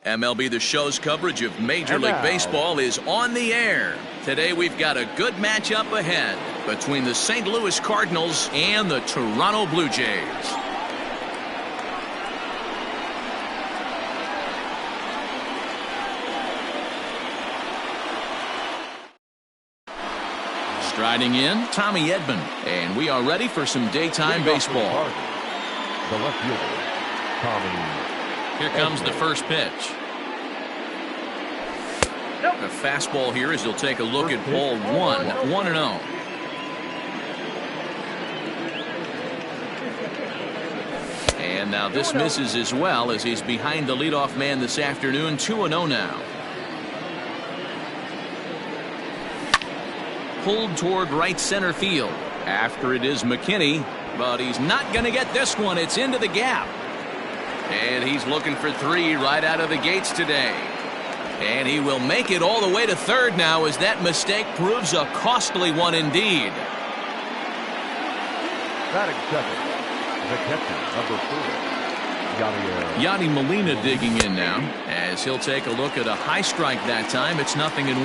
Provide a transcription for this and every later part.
MLB The Show's coverage of Major League Baseball is on the air. Today we've got a good matchup ahead between the St. Louis Cardinals and the Toronto Blue Jays. Striding in, Tommy Edman, and we are ready for some daytime baseball. The left fielder, Tommy. Here comes the first pitch. A fastball here as he'll take a look at ball one, 1-0. And now this misses as well as he's behind the leadoff man this afternoon, 2-0 now. Pulled toward right center field. After it is McKinney, but he's not going to get this one. It's into the gap. And he's looking for three right out of the gates today. And he will make it all the way to third now as that mistake proves a costly one indeed. Batting second, the catcher, number 4, Yadi Molina digging in now as he'll take a look at a high strike that time. It's 0-1.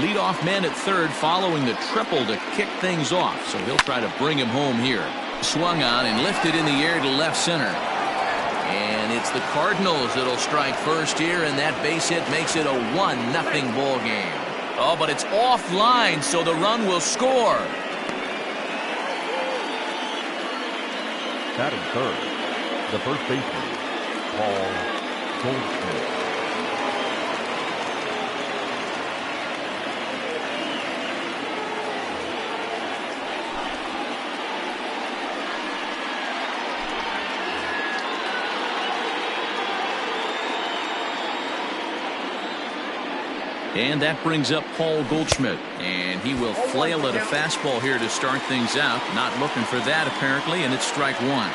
Leadoff man at third following the triple to kick things off, so he'll try to bring him home here. Swung on and lifted in the air to left center. And it's the Cardinals that'll strike first here, and that base hit makes it a 1-0 ball game. Oh, but it's offline, so the run will score. Batting third, the first baseman, Paul Goldschmidt. And that brings up Paul Goldschmidt, and he will flail at a fastball here to start things out. Not looking for that apparently, and it's strike one.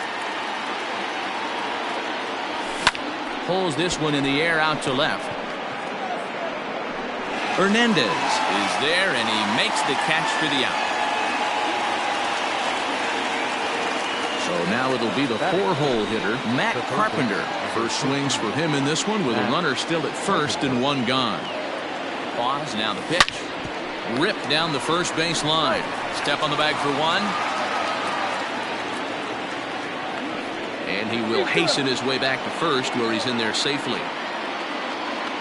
Pulls this one in the air out to left. Hernandez is there, and he makes the catch for the out. So now it'll be the four-hole hitter, Matt Carpenter. First swings for him in this one with a runner still at first and one gone. Pause, now the pitch. Ripped down the first base line. Step on the bag for one. And he will hasten his way back to first where he's in there safely.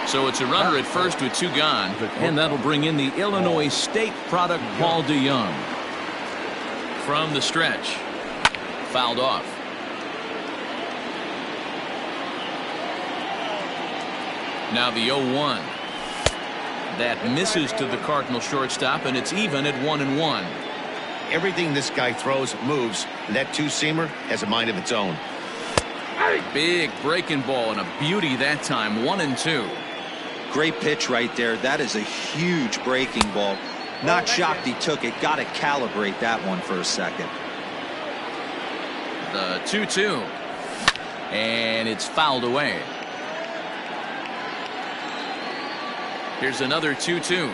So it's a runner at first with two gone. And that'll bring in the Illinois State product Paul DeYoung. From the stretch. Fouled off. Now the 0-1. That misses to the Cardinal shortstop, and it's even at 1-1. Everything this guy throws moves, and that two-seamer has a mind of its own. Big breaking ball and a beauty that time, 1-2. Great pitch right there. That is a huge breaking ball. Not shocked he took it. Got to calibrate that one for a second. The 2-2. And it's fouled away. Here's another 2-2.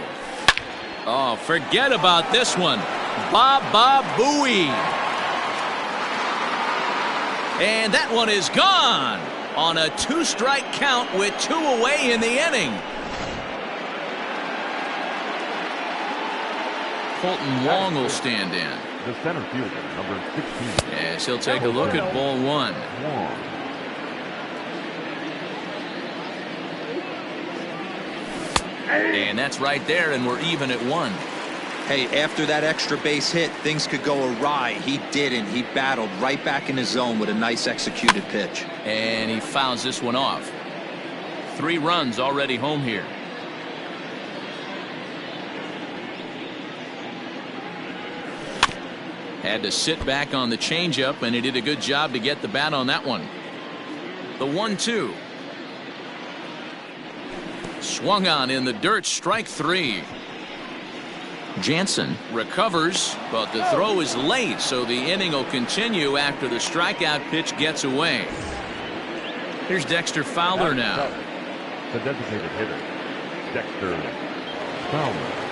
Oh, forget about this one. Baba Booey. And that one is gone on a two-strike count with two away in the inning. Colton Wong will stand in. The center fielder, number 16. Yes, he'll take a look at ball one. And that's right there, and we're even at one. Hey, after that extra base hit, things could go awry. He didn't. He battled right back in his zone with a nice executed pitch. And he fouls this one off. 3 runs already home here. Had to sit back on the changeup, and he did a good job to get the bat on that one. The 1-2. Swung on in the dirt, strike 3. Jansen recovers, but the throw is late, so the inning will continue after the strikeout pitch gets away. Here's Dexter Fowler now. The designated hitter, Dexter Fowler.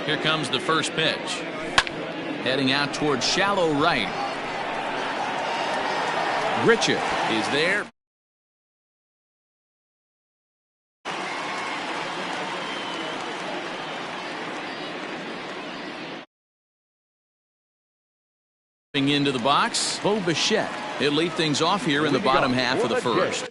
Here comes the first pitch. Heading out towards shallow right. Grichuk is there. Into the box, Bo Bichette. He'll lead things off here in the bottom half of the first.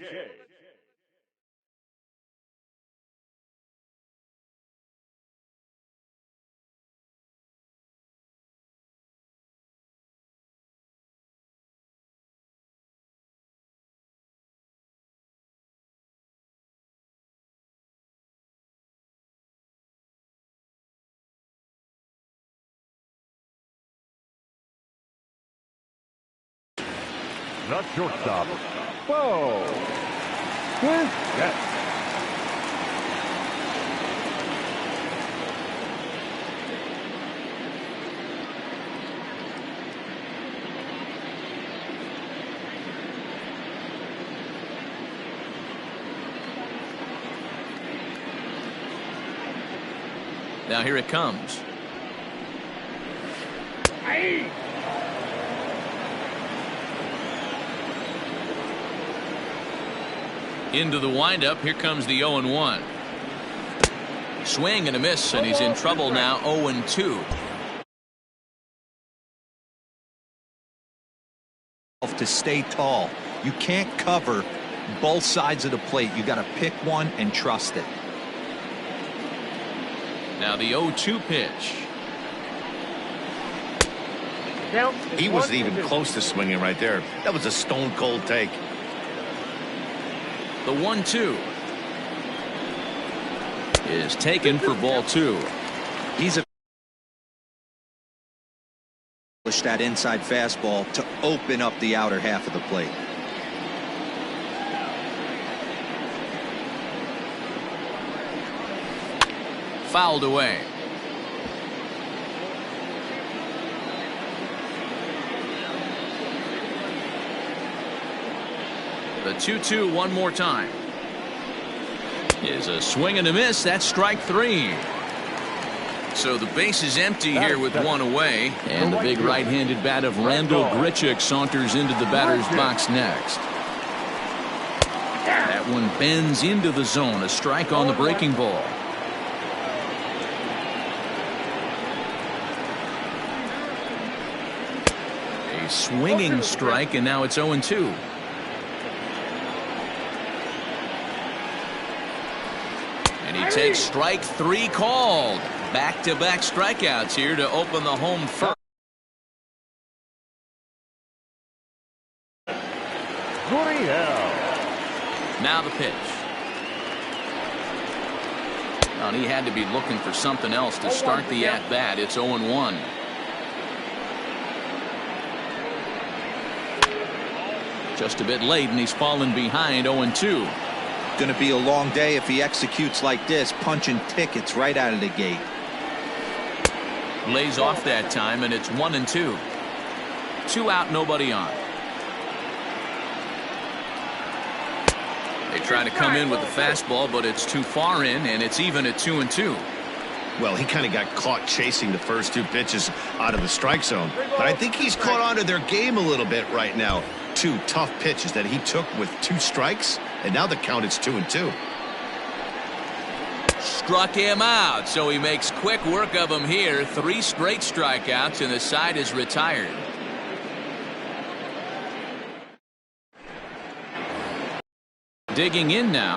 Not shortstop. Bo Bichette. Now here it comes. Into the windup. Here comes the 0-1. Swing and a miss, and he's in trouble now. 0-2. To stay tall. You can't cover both sides of the plate. You got to pick one and trust it. Now the 0-2 pitch. He wasn't even close to swinging right there. That was a stone cold take. The 1-2 is taken for ball 2. He's pushed that inside fastball to open up the outer half of the plate. Fouled away. The 2-2 one more time. Is a swing and a miss. That's strike 3. So the base is empty here with one away. And the big right-handed bat of Randall Grichuk saunters into the batter's box next. That one bends into the zone. A strike on the breaking ball. A swinging strike, and now it's 0-2. He takes strike 3 called. Back-to-back strikeouts here to open the home first. Now the pitch. And he had to be looking for something else to start the at-bat. It's 0-1. Just a bit late, and he's fallen behind 0-2. Going to be a long day if he executes like this, punching tickets right out of the gate. Lays off that time, and it's 1-2. 2 out, nobody on. They try to come in with the fastball, but it's too far in, and it's even at 2-2. Well, he kind of got caught chasing the first 2 pitches out of the strike zone. But I think he's caught on to their game a little bit right now. 2 tough pitches that he took with 2 strikes, and now the count is 2-2. Struck him out, so he makes quick work of him here. 3 straight strikeouts, and the side is retired. Digging in now.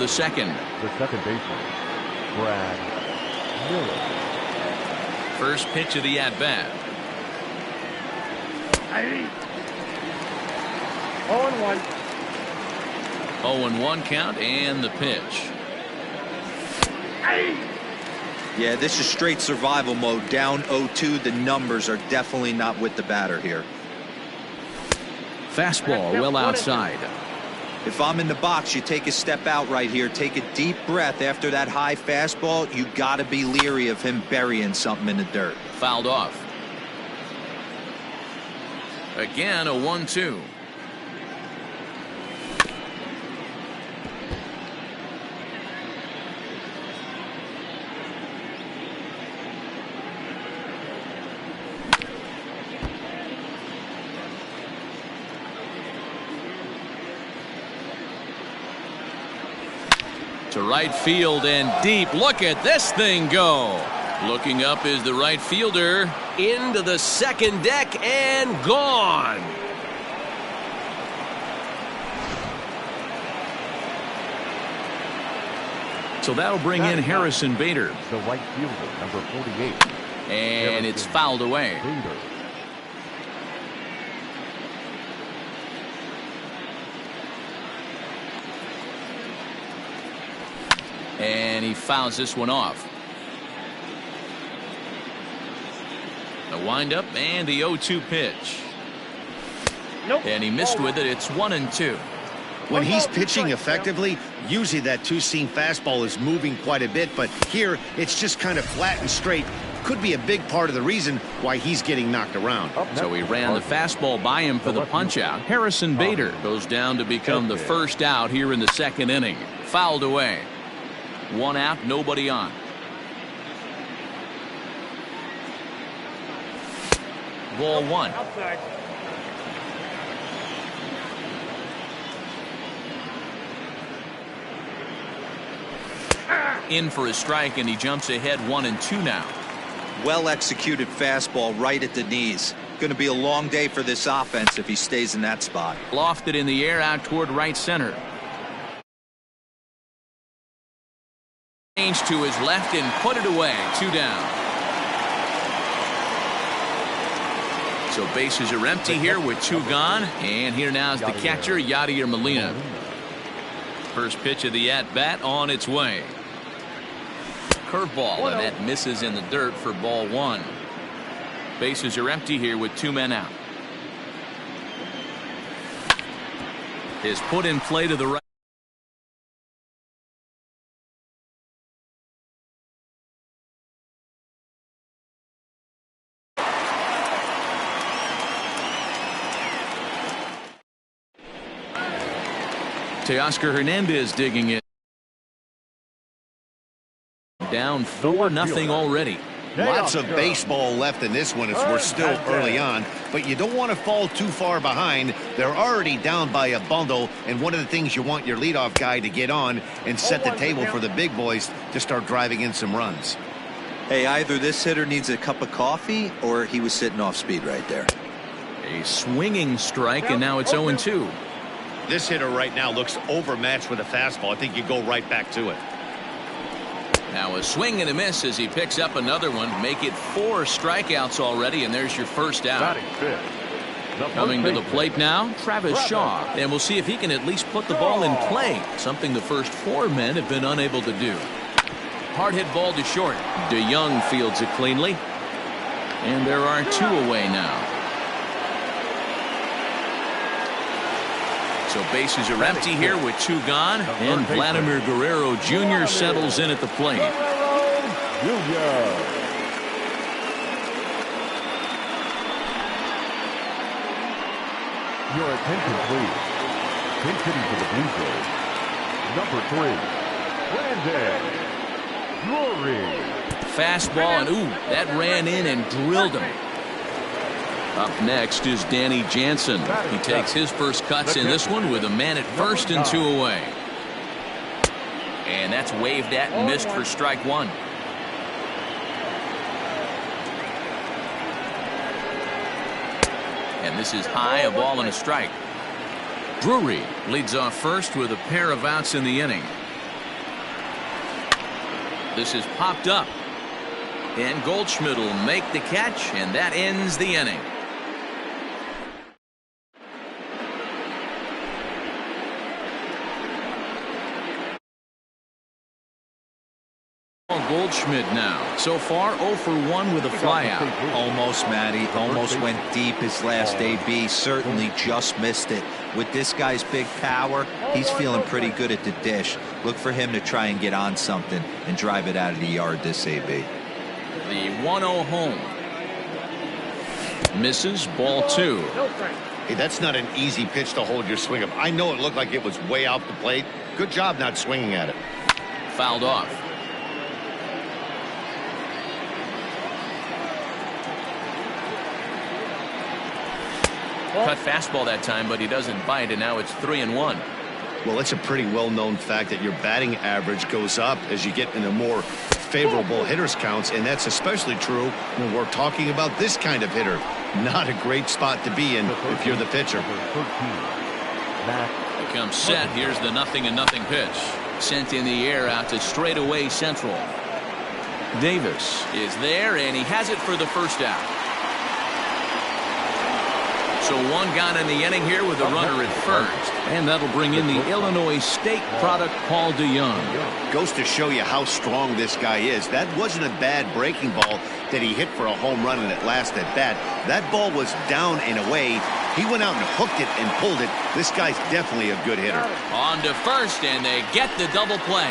The second. The second baseman, Brad Miller. First pitch of the at-bat. 0-1. 0-1 count and the pitch. Yeah, this is straight survival mode. Down 0-2. The numbers are definitely not with the batter here. Fastball well outside. If I'm in the box, you take a step out right here. Take a deep breath after that high fastball. You got to be leery of him burying something in the dirt. Fouled off. Again, a 1-2. To right field and deep. Look at this thing go. Looking up is the right fielder. Into the second deck and gone. So that'll bring in Harrison Bader. The right fielder, number 48. And it's fouled away. Bader. And he fouls this one off. The windup and the 0-2 pitch. Nope. And he missed with it. It's 1-2. When he's pitching effectively, usually that two-seam fastball is moving quite a bit, but here it's just kind of flat and straight. Could be a big part of the reason why he's getting knocked around. So he ran the fastball by him for the punch-out. Harrison Bader goes down to become the first out here in the second inning. Fouled away. One out, nobody on. Ball one. Outside. In for a strike, and he jumps ahead 1-2 now. Well executed fastball right at the knees. Going to be a long day for this offense if he stays in that spot. Lofted in the air out toward right center. Change to his left and put it away. 2 down. So bases are empty here with 2 gone. And here now is the catcher, Yadier Molina. First pitch of the at-bat on its way. Curveball, and that misses in the dirt for ball 1. Bases are empty here with 2 men out. Is put in play to the right. Teoscar Hernandez digging it. Down 4-0 already. Lots of baseball left in this one as we're still early on, but you don't want to fall too far behind. They're already down by a bundle, and one of the things you want your leadoff guy to get on and set the table for the big boys to start driving in some runs. Hey, either this hitter needs a cup of coffee or he was sitting off speed right there. A swinging strike, and now it's 0-2. This hitter right now looks overmatched with a fastball. I think you go right back to it. Now a swing and a miss as he picks up another one. Make it 4 strikeouts already, and there's your first out. Batting fifth. Coming to the plate now, Travis Shaw. And we'll see if he can at least put the ball in play, something the first 4 men have been unable to do. Hard hit ball to short. DeYoung fields it cleanly. And there are 2 away now. So bases are empty here with 2 gone, and Vladimir Guerrero Jr. settles in at the plate. Your attention, please. Pitching for the Bluejays, number 3, Brandon Drury. Fastball, and ooh, that ran in and drilled him. Up next is Danny Jansen. He takes his first cuts in this one with a man at first and 2 away. And that's waved at and missed for strike 1. And this is high, a ball and a strike. Drury leads off first with a pair of outs in the inning. This is popped up. And Goldschmidt will make the catch, and that ends the inning. Goldschmidt now. So far, 0 for 1 with a flyout. Almost, Matty. Almost went deep his last AB. Certainly just missed it. With this guy's big power, he's feeling pretty good at the dish. Look for him to try and get on something and drive it out of the yard this AB. The 1-0 home. Misses, ball 2. Hey, that's not an easy pitch to hold your swing of. I know it looked like it was way off the plate. Good job not swinging at it. Fouled off. Cut fastball that time, but he doesn't bite, and now it's 3-1. Well, it's a pretty well-known fact that your batting average goes up as you get into more favorable hitters counts, and that's especially true when we're talking about this kind of hitter. Not a great spot to be in if you're the pitcher. He comes set. Here's the 0-0 pitch. Sent in the air out to straightaway central. Davis is there, and he has it for the first out. So one gone in the inning here with a runner at first. And that'll bring in the Illinois State product, Paul DeYoung. Goes to show you how strong this guy is. That wasn't a bad breaking ball that he hit for a home run in that last at bat. That ball was down and away. He went out and hooked it and pulled it. This guy's definitely a good hitter. On to first, and they get the double play.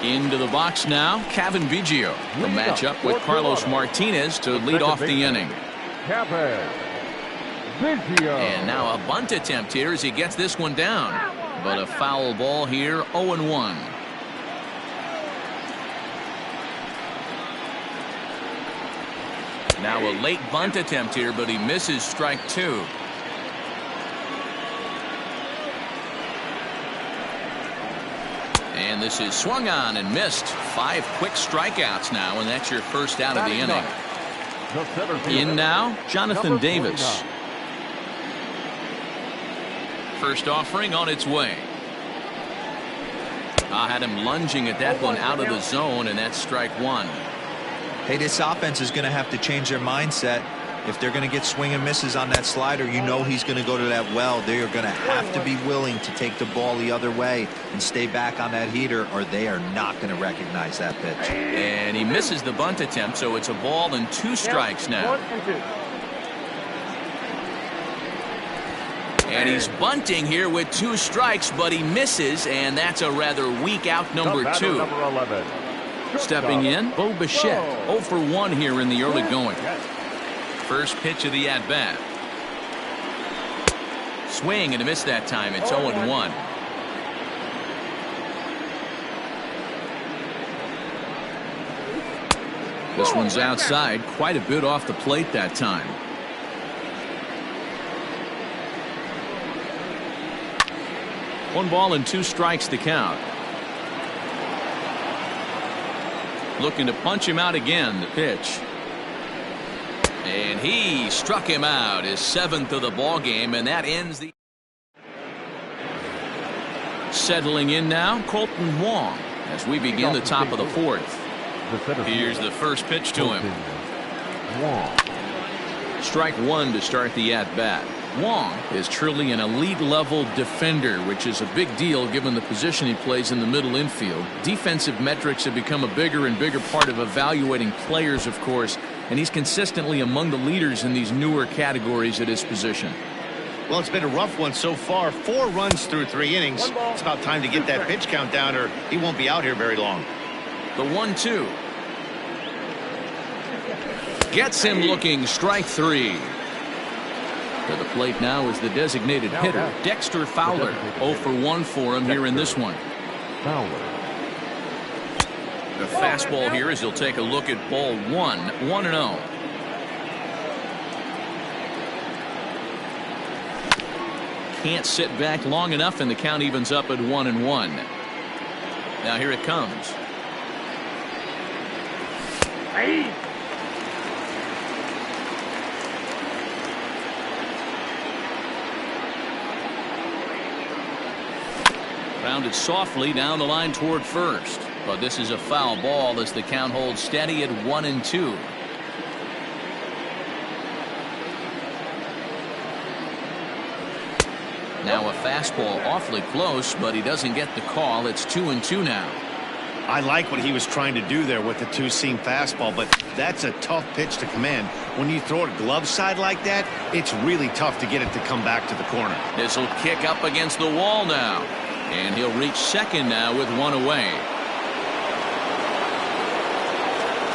Into the box now, Kevin Biggio. The matchup with Carlos Martinez to lead off the inning. And now a bunt attempt here as he gets this one down. But a foul ball here, 0-1. Now a late bunt attempt here, but he misses strike 2. And this is swung on and missed. 5 quick strikeouts now, and that's your first out of the inning. In now, Jonathan Davis. First offering on its way. I had him lunging at that one out of the zone, and that's strike 1. Hey, this offense is going to have to change their mindset. If they're going to get swing and misses on that slider, you know he's going to go to that well. They are going to have to be willing to take the ball the other way and stay back on that heater, or they are not going to recognize that pitch. And he misses the bunt attempt, so it's a ball and 2 strikes now. And he's bunting here with 2 strikes, but he misses, and that's a rather weak out number 2. Stepping in, Bo Bichette, 0 for 1 here in the early going. First pitch of the at-bat. Swing and a miss that time. It's 0-1. This one's outside, quite a bit off the plate that time. One ball and 2 strikes to count. Looking to punch him out again. The pitch. And he struck him out, his 7th of the ball game, and that ends the. Settling in now, Colton Wong as we begin the top of the 4th. Here's the first pitch to him. Strike 1 to start the at-bat. Wong is truly an elite level defender, which is a big deal given the position he plays in the middle infield. Defensive metrics have become a bigger and bigger part of evaluating players, of course, and he's consistently among the leaders in these newer categories at his position. Well, it's been a rough one so far. 4 runs through 3 innings. It's about time to get that pitch count down, or he won't be out here very long. The 1-2 gets him looking. Strike 3. To the plate now is the designated hitter, Dexter Fowler. 0 for 1 for him here in this one. The fastball here as he'll take a look at ball 1, 1-0. Can't sit back long enough, and the count evens up at 1-1. Now here it comes. Grounded softly down the line toward first. But this is a foul ball as the count holds steady at 1-2. Now a fastball awfully close, but he doesn't get the call. It's 2-2 now. I like what he was trying to do there with the two-seam fastball, but that's a tough pitch to command. When you throw it glove side like that, it's really tough to get it to come back to the corner. This will kick up against the wall now, and he'll reach second now with one away.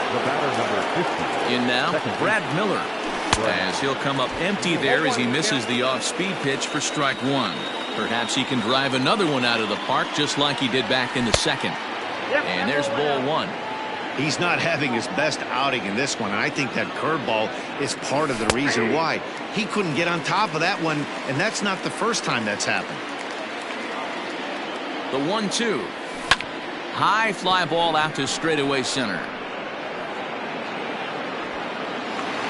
The batter, number 50. In now, Brad Miller. As he'll come up empty there as he misses the off-speed pitch for strike one. Perhaps he can drive another one out of the park just like he did back in the second. And there's ball one. He's not having his best outing in this one, and I think that curveball is part of the reason why. He couldn't get on top of that one, and that's not the first time that's happened. The 1-2. High fly ball out to straightaway center.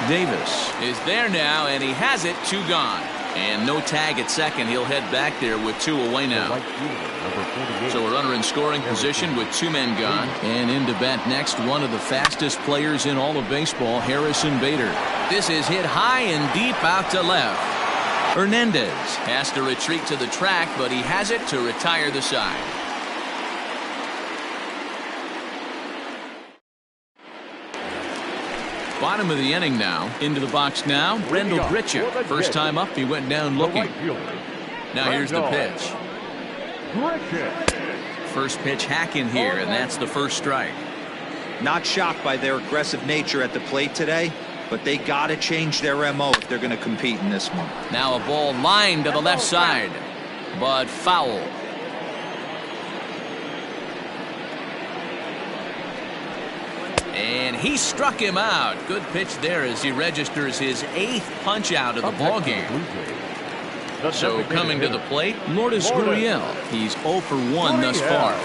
Davis is there now, and he has it. 2 gone. And no tag at second. He'll head back there with 2 away now. So a runner in scoring position with 2 men gone. And in to bat next, one of the fastest players in all of baseball, Harrison Bader. This is hit high and deep out to left. Hernandez has to retreat to the track, but he has it to retire the side. Bottom of the inning now. Into the box now, Rendell Gritcha. First time up, he went down looking. Now here's the pitch. First pitch hack in here, and that's the first strike. Not shocked by their aggressive nature at the plate today, but they got to change their MO if they're going to compete in this one. Now a ball lined to the left side, but foul. And he struck him out. Good pitch there as he registers his 8th punch out of the ball game. So coming to the plate, Lourdes Gurriel. He's 0 for 1 thus far.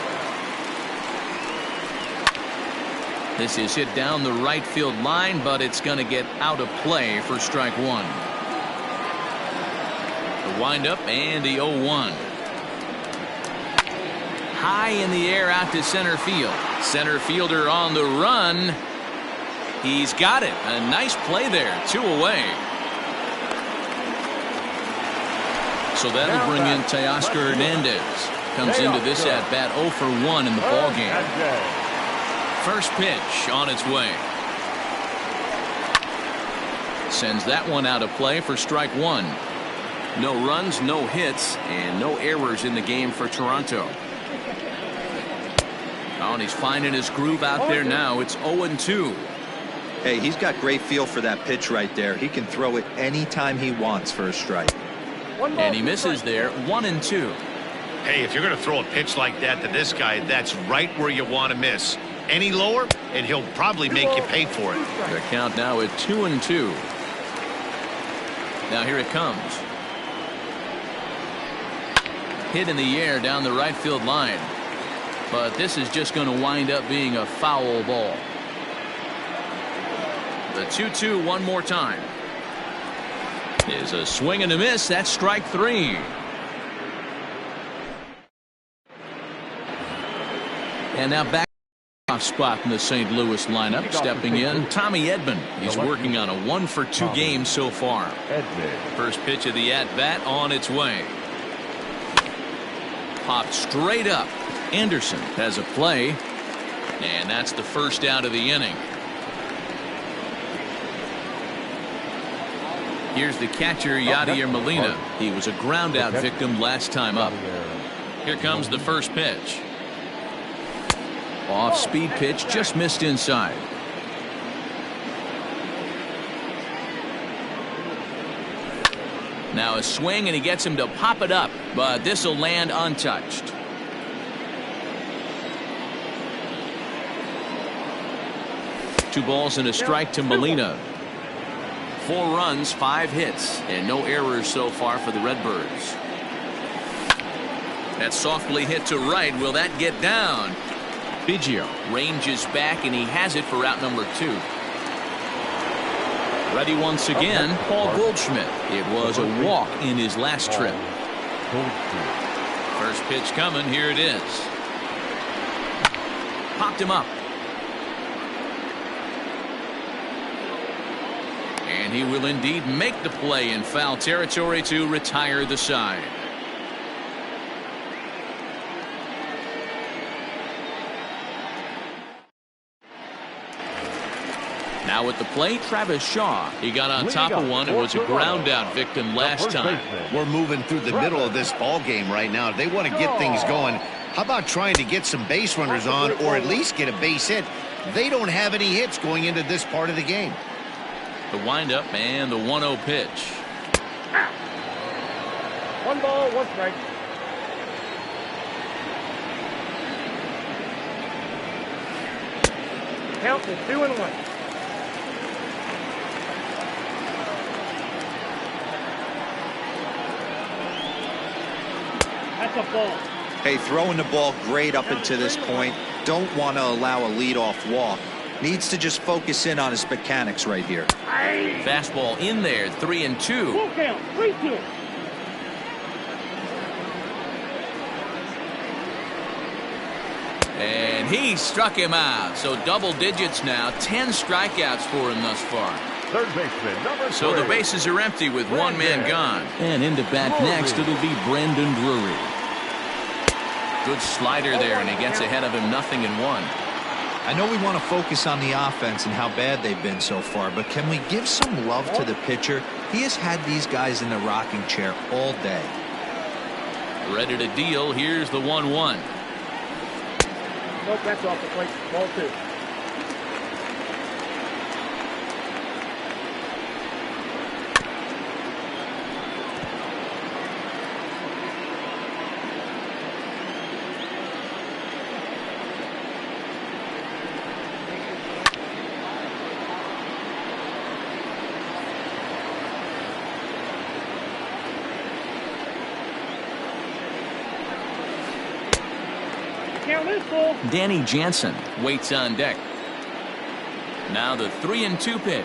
This is hit down the right field line, but it's going to get out of play for strike one. The windup and the 0-1. High in the air out to center field. Center fielder on the run. He's got it. A nice play there. 2 away. So that'll bring in Teoscar Hernandez. Comes into this at bat 0 for 1 in the ball game. First pitch on its way. Sends that one out of play for strike one. No runs, no hits, and no errors in the game for Toronto. Oh, and he's finding his groove out there now. It's 0-2. Hey, he's got great feel for that pitch right there. He can throw it anytime he wants for a strike. And he misses there. 1-2. Hey, if you're going to throw a pitch like that to this guy, that's right where you want to miss. Any lower, and he'll probably make you pay for it. The count now at 2-2. Now here it comes. Hit in the air down the right field line. But this is just going to wind up being a foul ball. The 2-2 one more time. Is a swing and a miss. That's strike three. And now back off spot in the St. Louis lineup. Stepping in, Tommy Edman. He's working on a 1-for-2 game so far. First pitch of the at-bat on its way. Popped straight up. Anderson has a play. And that's the first out of the inning. Here's the catcher, Yadier Molina. He was a ground out victim last time up. Here comes the first pitch. Off speed pitch, just missed inside. Now a swing, and he gets him to pop it up, but this will land untouched. Two balls and a strike to Molina. 4 runs, 5 hits, and no errors so far for the Redbirds. That softly hit to right. Will that get down? Biggio ranges back, and he has it for out number 2. Ready once again, Paul Goldschmidt. It was a walk in his last trip. First First pitch coming. Here it is. Popped him up. And he will indeed make the play in foul territory to retire the side. Now at the plate, Travis Shaw. He got on top of one and was a ground out victim last time. We're moving through the middle of this ball game right now. If they want to get things going, how about trying to get some base runners on or at least get a base hit? They don't have any hits going into this part of the game. The windup and the 1-0 pitch. 1 ball, 1 strike. Count is 2-1. That's a ball. Hey, throwing the ball great up until this point. Don't want to allow a leadoff walk. Needs to just focus in on his mechanics right here. Fastball in there, 3-2. Full count, 3-2. And he struck him out. So double digits now. 10 strikeouts for him thus far. Third baseman, number 3. So the bases are empty with one man gone. And into bat next, it'll be Brandon Drury. Good slider there, and he gets ahead of him 0-1. I know we want to focus on the offense and how bad they've been so far, but can we give some love to the pitcher? He has had these guys in the rocking chair all day. Ready to deal. Here's the 1-1. Nope, that's off the plate. Ball 2. Danny Jansen waits on deck. Now the 3-2 pitch.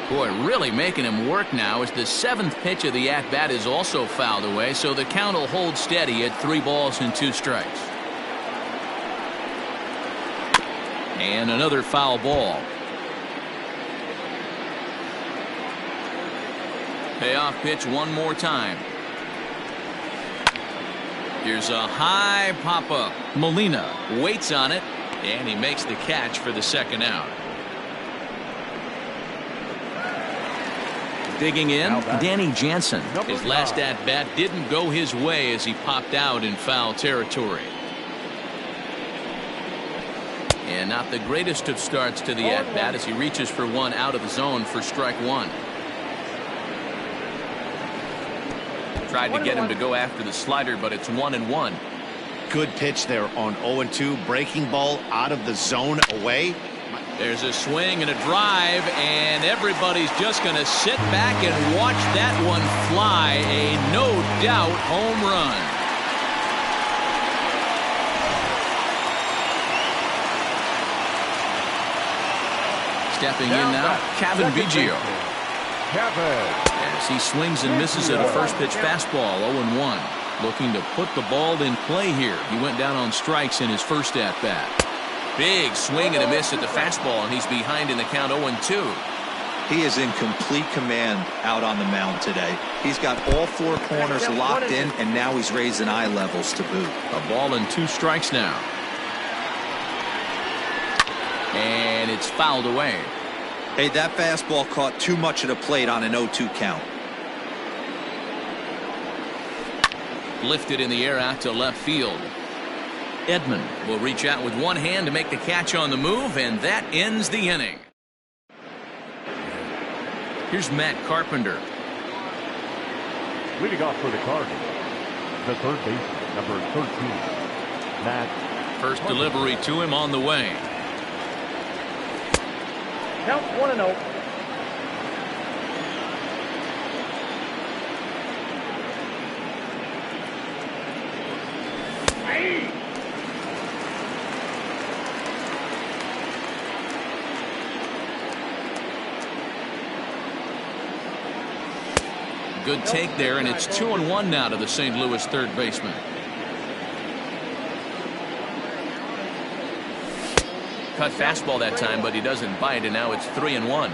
Boy, really making him work now as the 7th pitch of the at-bat is also fouled away, so the count will hold steady at 3 balls and 2 strikes. And another foul ball. Payoff pitch one more time. Here's a high pop-up. Molina waits on it, and he makes the catch for the 2nd out. Digging in, Danny Jansen. His last at-bat didn't go his way as he popped out in foul territory. And not the greatest of starts to the at-bat as he reaches for one out of the zone for strike 1. Tried to get him to go after the slider, but it's 1-1. Good pitch there on 0-2. Breaking ball out of the zone away. There's a swing and a drive, and everybody's just going to sit back and watch that one fly. A no-doubt home run. Stepping in now, Kevin Biggio. As he swings and misses at a first pitch fastball, 0-1. Looking to put the ball in play here. He went down on strikes in his first at-bat. Big swing and a miss at the fastball, and he's behind in the count 0-2. He is in complete command out on the mound today. He's got all 4 corners locked in, and now he's raising eye levels to boot. A ball and 2 strikes now. And it's fouled away. Hey, that fastball caught too much of the plate on an 0-2 count. Lifted in the air out to left field. Edman will reach out with one hand to make the catch on the move, and that ends the inning. Here's Matt Carpenter. Leading off for the Cardinals, the third baseman, number 13, Matt. First delivery to him on the way. Count 1-0. good take there, and it's 2-1 now to the St. Louis third baseman. Cut fastball that time, but he doesn't bite, and now it's 3-1.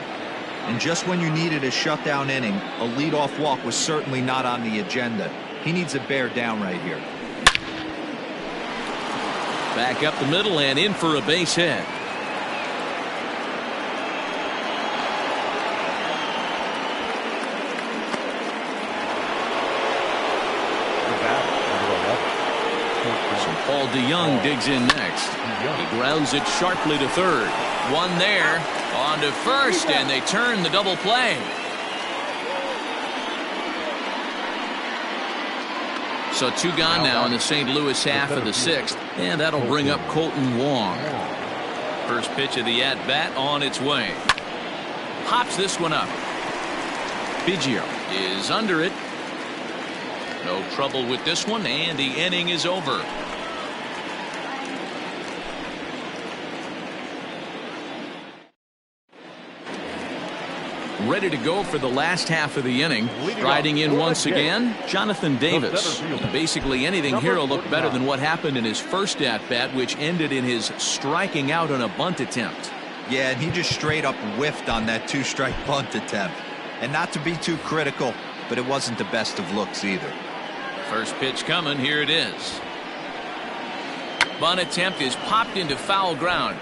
And just when you needed a shutdown inning, a leadoff walk was certainly not on the agenda. He needs to bear down right here. Back up the middle and in for a base hit. So Paul DeYoung digs in next. He grounds it sharply to third. One there, on to first, and they turn the double play. So two gone now in the St. Louis half of the sixth, and that'll bring up Colton Wong. First pitch of the at-bat on its way. Pops this one up. Biggio is under it. No trouble with this one, and the inning is over. Ready to go for the last half of the inning. Riding in once again, Jonathan Davis. Basically anything here will look better than what happened in his first at-bat, which ended in his striking out on a bunt attempt. Yeah, and he just straight up whiffed on that two-strike bunt attempt. And not to be too critical, but it wasn't the best of looks either. First pitch coming, here it is. Bunt attempt is popped into foul ground.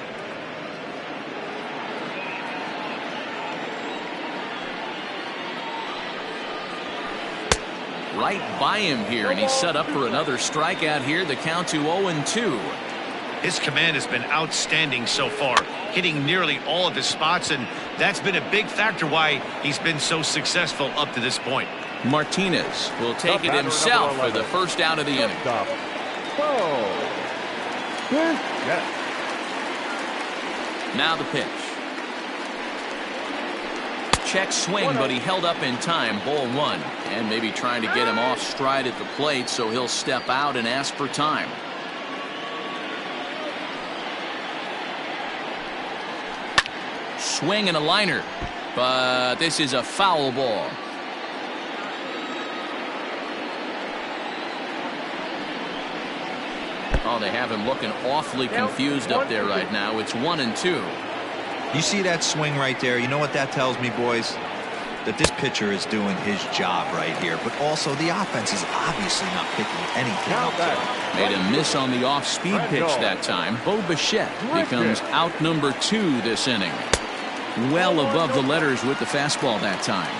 Right by him here, and he's set up for another strikeout here. The count to 0-2. His command has been outstanding so far, hitting nearly all of his spots, and that's been a big factor why he's been so successful up to this point. Martinez will take it himself for the first out of the inning. Now the pitch. Check swing, but he held up in time. Ball one, and maybe trying to get him off stride at the plate, so he'll step out and ask for time. Swing and a liner, but this is a foul ball. Oh, they have him looking awfully confused up there right now. It's 1-2. You see that swing right there? You know what that tells me, boys? That this pitcher is doing his job right here, but also the offense is obviously not picking anything up. Made a miss on the off-speed pitch that time. Bo Bichette becomes out number 2 this inning. Well above the letters with the fastball that time.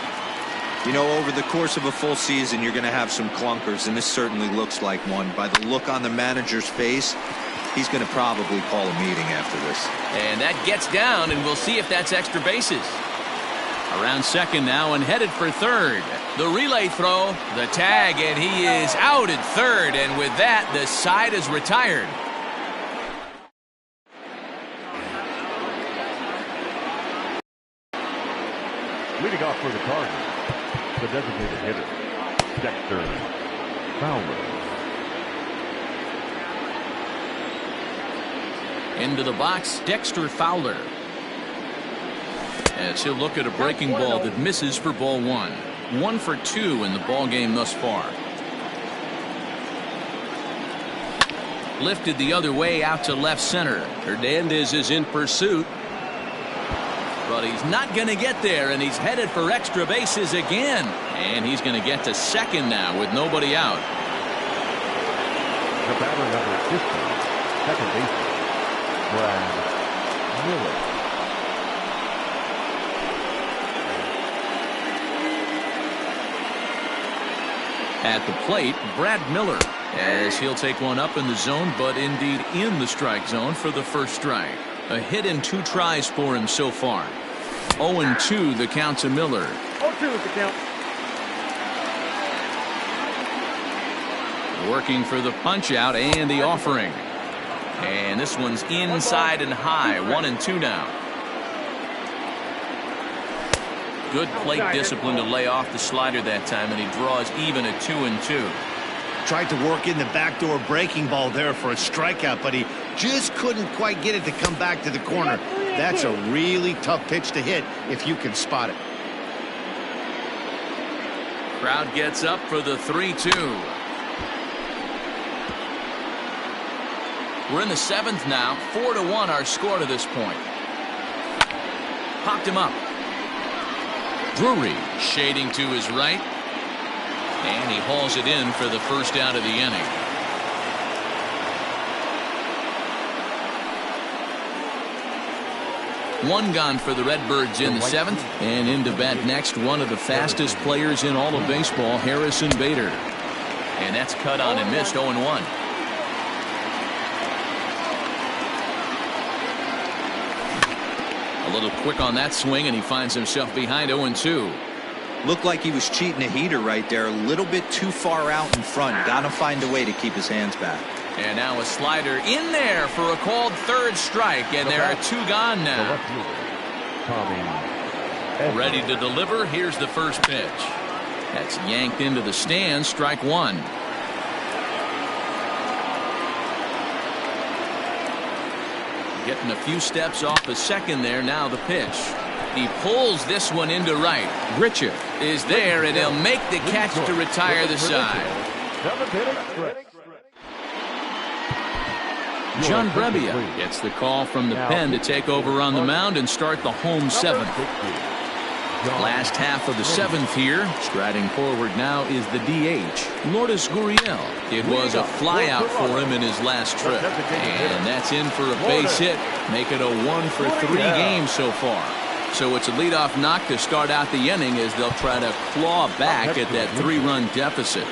You know, over the course of a full season, you're going to have some clunkers, and this certainly looks like one. By the look on the manager's face, he's going to probably call a meeting after this. And that gets down, and we'll see if that's extra bases. Around second now and headed for third. The relay throw, the tag, and he is out at third. And with that, the side is retired. Leading off for the Cardinals, the designated hitter, Dexter Fowler. Into the box, Dexter Fowler. As he'll look at a breaking ball that misses for ball one. 1 for 2 in the ball game thus far. Lifted the other way out to left center. Hernandez is in pursuit. But he's not going to get there, and he's headed for extra bases again. And he's going to get to second now with nobody out. The batter number 50, second baseman, Brad Miller. At the plate, Brad Miller, as he'll take one up in the zone, but indeed in the strike zone for the first strike. A hit in 2 tries for him so far. 0-2 the count to Miller. 0-2 is the count. Working for the punch out and the offering. And this one's inside and high. 1-2 now. Good plate discipline to lay off the slider that time, and he draws even at 2-2. Tried to work in the backdoor breaking ball there for a strikeout, but he just couldn't quite get it to come back to the corner. That's a really tough pitch to hit if you can spot it. Crowd gets up for the 3-2. We're in the 7th now. 4-1 our score to this point. Popped him up. Drury shading to his right. And he hauls it in for the first out of the inning. One gone for the Redbirds in the 7th. And into bat next, one of the fastest players in all of baseball, Harrison Bader. And that's cut on and missed, 0-1. A little quick on that swing, and he finds himself behind 0-2. Looked like he was cheating a heater right there. A little bit too far out in front. Got to find a way to keep his hands back. And now a slider in there for a called third strike, and there are 2 gone now. Ready to deliver. Here's the first pitch. That's yanked into the stands. Strike 1. Getting a few steps off the second there. Now the pitch. He pulls this one into right. Richard is there, and he'll make the catch to retire the side. John Brebbia gets the call from the pen to take over on the mound and start the home 7th. Last half of the 7th here. Striding forward now is the DH, Lourdes Gurriel. It was a flyout for him in his last trip. And that's in for a base hit. Make it a 1-for-3 game so far. So it's a leadoff knock to start out the inning as they'll try to claw back at that 3-run deficit.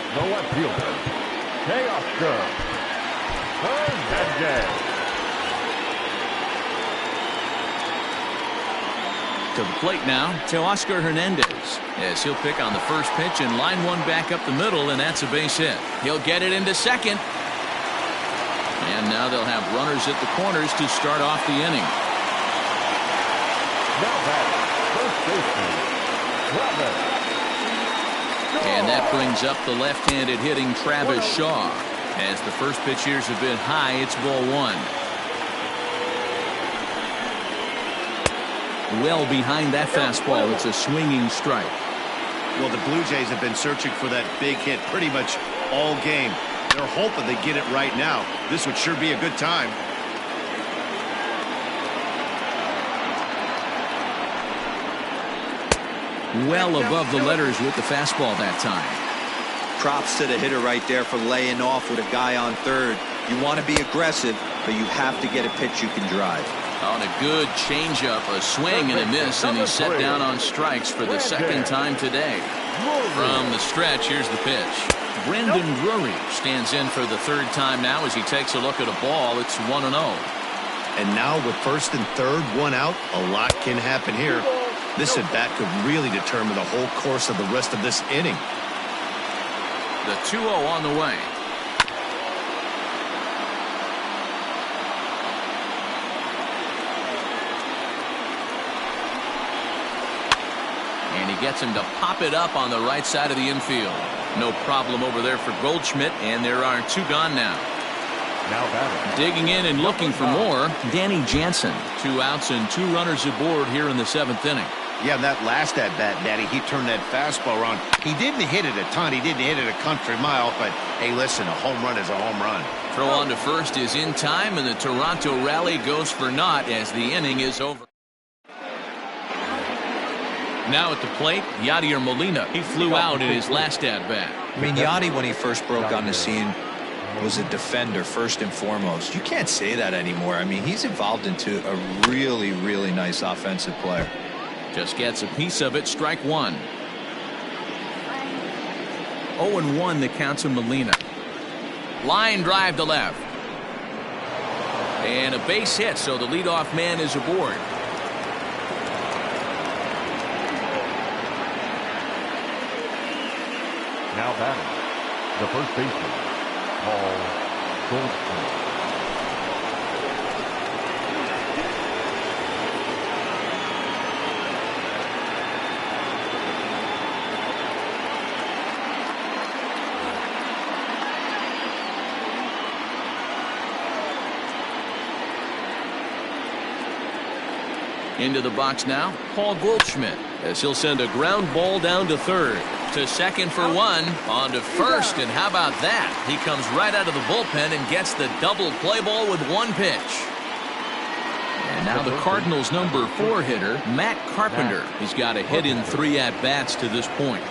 To the plate now, Teoscar Hernandez, as he'll pick on the first pitch and line one back up the middle, and that's a base hit. He'll get it into second. And now they'll have runners at the corners to start off the inning. And that brings up the left-handed hitting Travis Shaw. As the first pitch years have been high, it's ball 1. Well behind that fastball. It's a swinging strike. Well, the Blue Jays have been searching for that big hit pretty much all game. They're hoping they get it right now. This would sure be a good time. Well above the letters with the fastball that time. Props to the hitter right there for laying off with a guy on third. You want to be aggressive, but you have to get a pitch you can drive. On a good changeup, a swing and a miss, and he's set down on strikes for the second time today. From the stretch, here's the pitch. Brendan Drury stands in for the third time now as he takes a look at a ball. It's 1-0. And now with first and third, one out, a lot can happen here. This at bat could really determine the whole course of the rest of this inning. The 2-0 on the way. And he gets him to pop it up on the right side of the infield. No problem over there for Goldschmidt, and there are 2 gone now. Digging in and looking for more, Danny Jansen. 2 outs and 2 runners aboard here in the 7th inning. Yeah, that last at bat, Daddy, he turned that fastball around. He didn't hit it a ton. He didn't hit it a country mile, but hey, listen, a home run is a home run. Throw on to first is in time, and the Toronto rally goes for naught as the inning is over. Now at the plate, Yadier Molina. He flew out in his last at bat. I mean, Yadi, when he first broke on the scene, was a defender first and foremost. You can't say that anymore. I mean, he's evolved into a really, really nice offensive player. Just gets a piece of it. Strike 1. 0-1 the count to Molina. Line drive to left. And a base hit, so the leadoff man is aboard. Now batting, the first baseman, Paul Goldschmidt. Into the box now, Paul Goldschmidt, as he'll send a ground ball down to third. to second for one, on to first, and how about that? He comes right out of the bullpen and gets the double play ball with one pitch. And now the Cardinals' number 4 hitter, Matt Carpenter. He's got a hit in 3 at-bats to this point.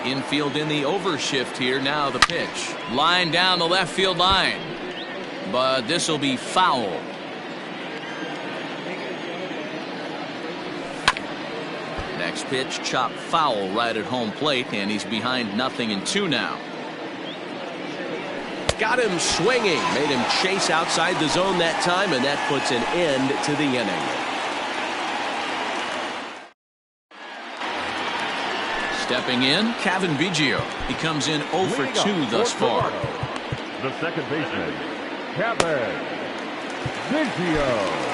Infield in the overshift here. Now the pitch. Line down the left field line. But this will be foul. Next pitch, chopped foul right at home plate, and he's behind 0-2 now. Got him swinging, made him chase outside the zone that time, and that puts an end to the inning. Stepping in, Kevin Biggio. He comes in 0 for 2 thus far. The second baseman, Kevin Biggio.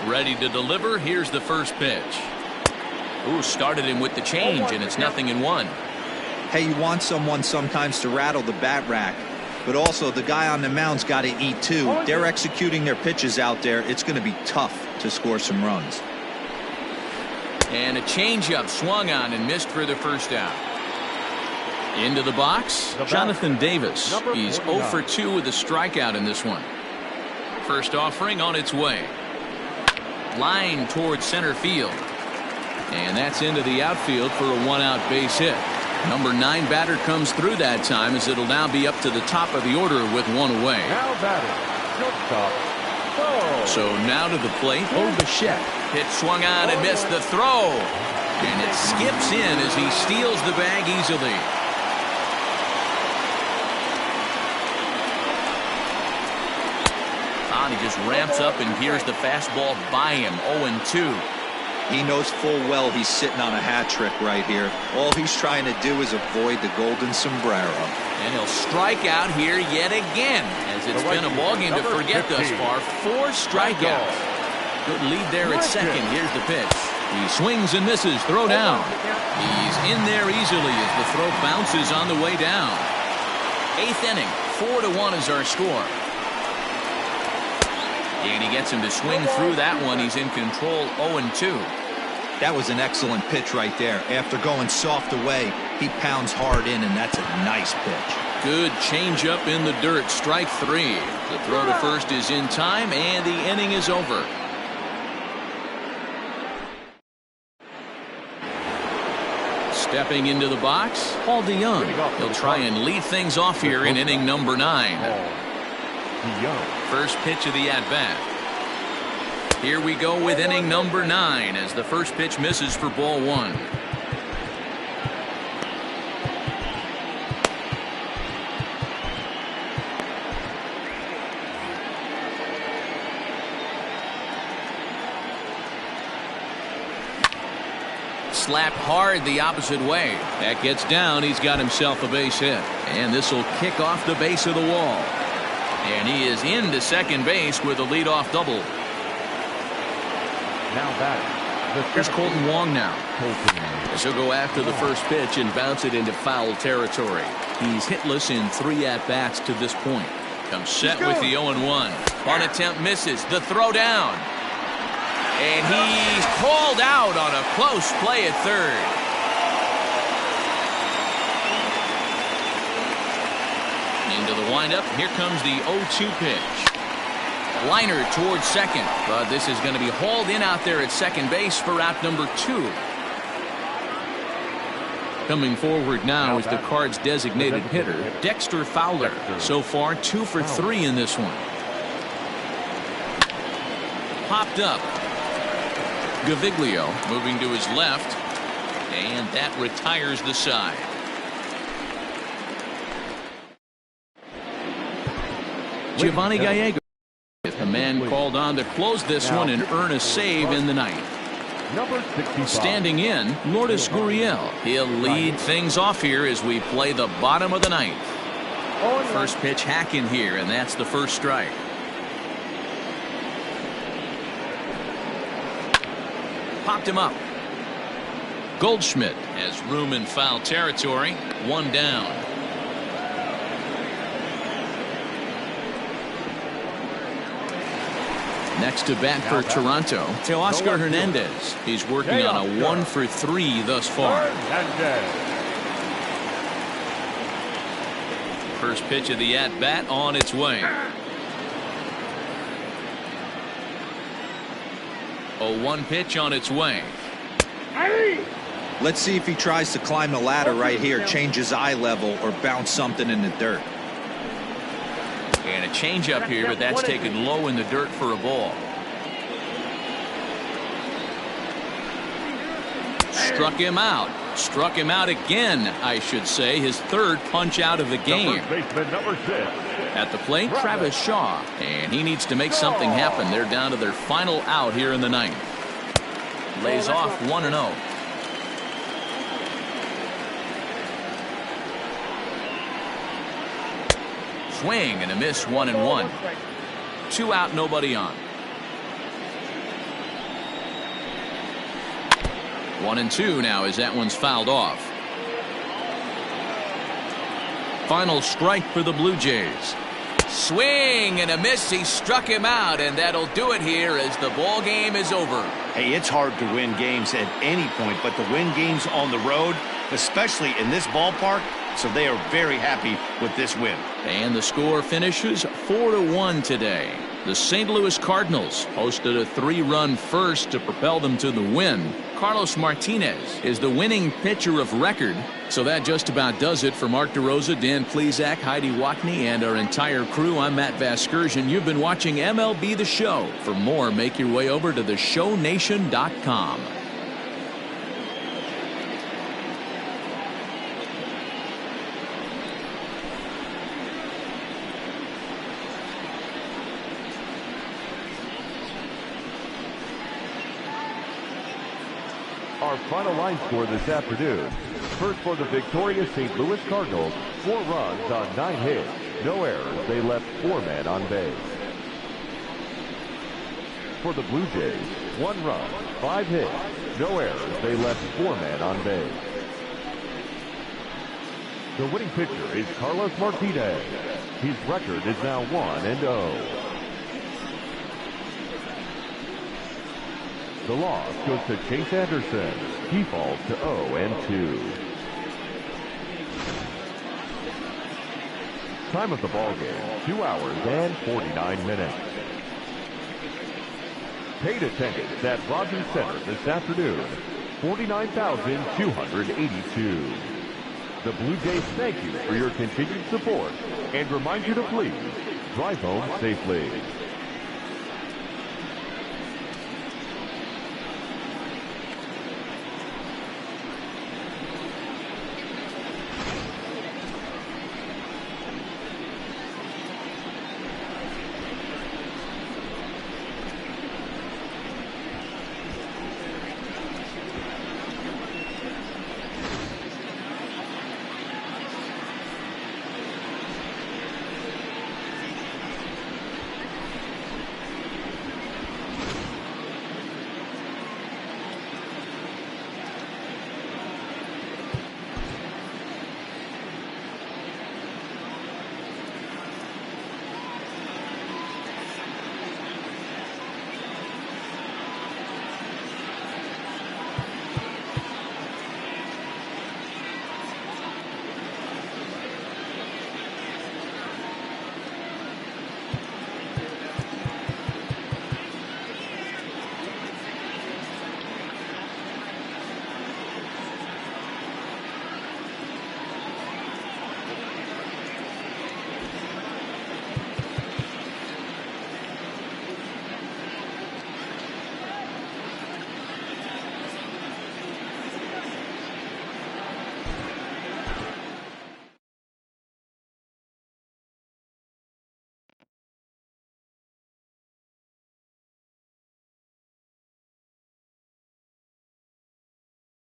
Ready to deliver. Here's the first pitch. Ooh, started him with the change, and it's 0-1. Hey, you want someone sometimes to rattle the bat rack, but also the guy on the mound's got to eat too. They're executing their pitches out there. It's going to be tough to score some runs. And a changeup swung on and missed for the first out. Into the box, Jonathan Davis. He's 0 for 2 with a strikeout in this one. First offering on its way. Line towards center field. And that's into the outfield for a 1-out base hit. Number 9 batter comes through that time, as it'll now be up to the top of the order with 1 away. Now batting, shortstop. So now to the plate, Bichette. Pitch swung on and missed the throw. And it skips in as he steals the bag easily. He just ramps up and hears the fastball by him. 0-2. He knows full well he's sitting on a hat trick right here. All he's trying to do is avoid the golden sombrero. And he'll strike out here yet again, as it's been a ballgame to forget thus far. 4 strikeouts. Good lead there at second. Here's the pitch. He swings and misses. Throw down. He's in there easily as the throw bounces on the way down. 8th inning. 4-1 is our score. And he gets him to swing through that one. He's in control. 0-2. That was an excellent pitch right there. After going soft away, he pounds hard in, and that's a nice pitch. Good changeup in the dirt. Strike 3. The throw to first is in time, and the inning is over. Stepping into the box, Paul DeYoung. He'll try and lead things off here in inning number 9. First pitch of the at-bat. Here we go with inning number 9 as the first pitch misses for ball 1. Slapped hard the opposite way. That gets down. He's got himself a base hit. And this will kick off the base of the wall. And he is into second base with a leadoff double. Now batting. Here's Colton Wong now. As he'll go after the first pitch and bounce it into foul territory. He's hitless in 3 at-bats to this point. Comes set with the 0-1. On attempt misses. The throw down. And he's called out on a close play at third. Into the windup. Here comes the 0-2 pitch. Liner towards second. But this is going to be hauled in out there at second base for out number 2. Coming forward now is the Cards' designated hitter, Dexter Fowler. So far 2 for 3 in this one. Popped up. Gaviglio moving to his left. And that retires the side. Giovanni Gallego, the man called on to close this one and earn a save in the ninth. Standing in, Lourdes Gurriel. He'll lead things off here as we play the bottom of the ninth. First pitch hack in here, and that's the first strike. Popped him up. Goldschmidt has room in foul territory. 1 down. Next to bat for Toronto, Teoscar Hernandez. He's working on a 1-for-3 thus far. First pitch of the at-bat on its way. A 1 pitch on its way. Let's see if he tries to climb the ladder right here, change his eye level, or bounce something in the dirt. And a changeup here, but that's taken low in the dirt for a ball. Struck him out. Struck him out again, I should say. His third punch out of the game. At the plate, Travis Shaw. And he needs to make something happen. They're down to their final out here in the ninth. Lays off 1-0. Swing and a miss, 1-1. 2 out, nobody on. 1-2 now as that one's fouled off. Final strike for the Blue Jays. Swing and a miss. He struck him out, and that'll do it here as the ball game is over. Hey, it's hard to win games at any point, but to win games on the road, especially in this ballpark, so they are very happy with this win. And the score finishes 4-1 today. The St. Louis Cardinals hosted a 3-run first to propel them to the win. Carlos Martinez is the winning pitcher of record. So that just about does it for Mark DeRosa, Dan Plesac, Heidi Wackney, and our entire crew. I'm Matt Vasgersian. You've been watching MLB The Show. For more, make your way over to theshownation.com. Our final line score this afternoon. First for the victorious St. Louis Cardinals, 4 runs on 9 hits. No errors. They left 4 men on base. For the Blue Jays, 1 run, 5 hits. No errors. They left 4 men on base. The winning pitcher is Carlos Martinez. His record is now 1-0. The loss goes to Chase Anderson. He falls to 0-2. Time of the ball game, 2 hours and 49 minutes. Paid attendance at Rogers Center this afternoon, 49,282. The Blue Jays thank you for your continued support and remind you to please drive home safely.